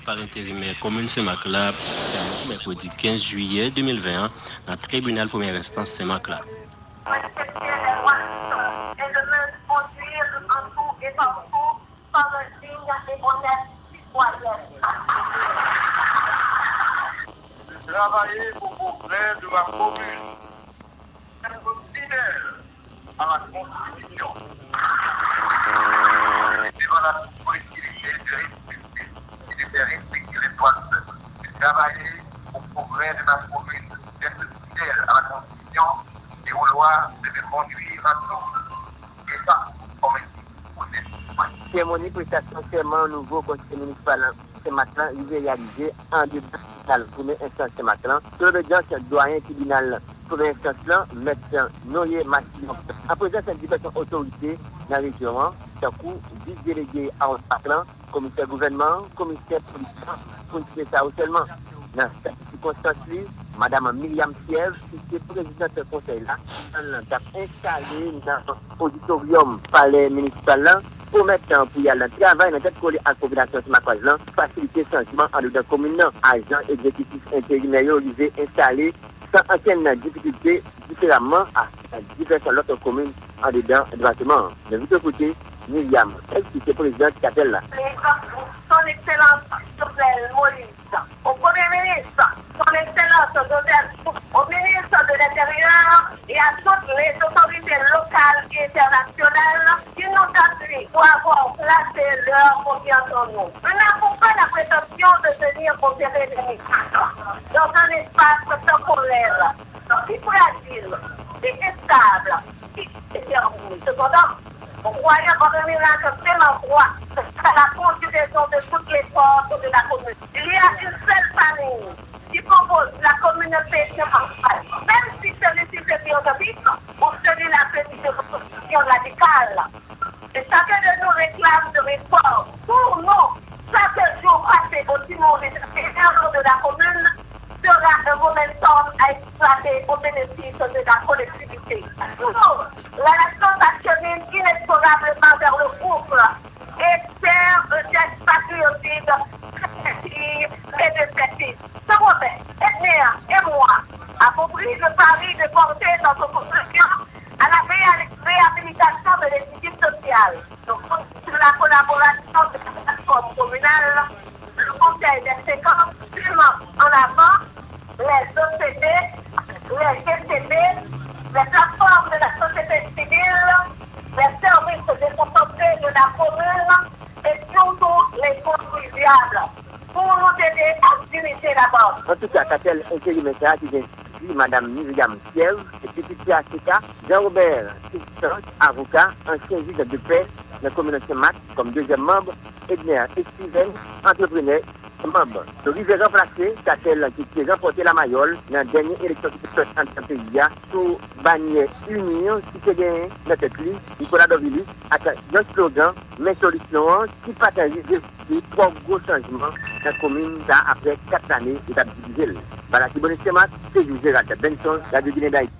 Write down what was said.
Par intérimaire commune Saint-Macla, c'est mercredi 15 juillet 2021, dans le tribunal première instance Saint-Macla. Travailler pour progrès de ma commune. Je fidèle à la Constitution. Devant la collectivité de respecter et de faire respecter les droits de l'homme. Travailler au progrès de ma commune, d'être fidèle à la Constitution et aux lois de me conduire à tout et pas comme un cérémonie prestation serment nouveau conseiller municipal Saint-Macla, il est réalisé en tribunal première instance Saint-Macla. Sur l'audience doyen tribunal première instance, médecin Noyer Massillon. En présence de diverses autorités dans la région, d'un coup, 10 délégués à Saint-Macla, commissaire gouvernement, commissaire politique, pour ne ça seulement. Dans cette circonstance-là, Madame Myriam Sièvre, qui est présidente du conseil-là, elle a installé dans l'auditorium palais municipal pour mettre pour y aller le travail dans cette collée à la population de Macla, faciliter le changement en dedans commune, agents exécutifs intérimaires organisés installés sans aucune difficulté différemment à diverses autres communes en dedans département. De votre côté, Myriam, elle qui est présidente qui appelle là. Son Excellence Jovenel Moïse, au Premier ministre, son Excellence Joseph, au ministre de l'Intérieur et à toutes les autorités locales et internationales qui nous appuient pour avoir placé leur confiance en nous. Nous n'avons pas la prétention de venir opérer des miracles dans un espace temporel, si fragile et instable, si déterminé. Cependant, nous croyons en un miracle tellement droit à la conjugaison de toutes les forces de la commune. Il y a une seule famille qui compose la communauté Saint-Macla. Même si celui-ci est biologique ou celui-là fait une opposition radicale. Et chacun de nous réclame de réforme. Pour nous, chaque jour passé au timon des terrains de la commune sera un momentum à exploiter au bénéfice de la collectivité. Pour nous, la nation s'achemine inexorablement vers le couple et faire un geste patriotique, créatif et définitif. Ce Robert, Edner et moi avons pris le pari de porter notre construction à la réhabilitation de l'équilibre social. Donc, sur la collaboration de la plateforme communale, le Conseil des séquences en avant les OCD, les GCB, les plateformes de la société civile, les services déconcentrés de la commune et surtout les contribuables pour nous aider à diriger la banque. En tout cas, quand elle intérimaire qui vient ici, Mme Myriam Sièvre, et puis PACK, Jean-Robert Christian, avocat, ancien juge de paix de la communauté MAC, comme deuxième membre, Edner et Steven, entrepreneur, membre. Le rivière remplacé, Catel qui a remporté la Mayole dans la dernière élection qui s'est faite entre pays, sous bannière union, qui s'est gagné dans cette liste, Nicolas Dovili, avec un slogan, mes solutions, qui partagent les trois gros changements dans la commune après 4 années et divisé. Voilà, c'est bon, c'est Gérald Benson, la Guinée d'Haïti.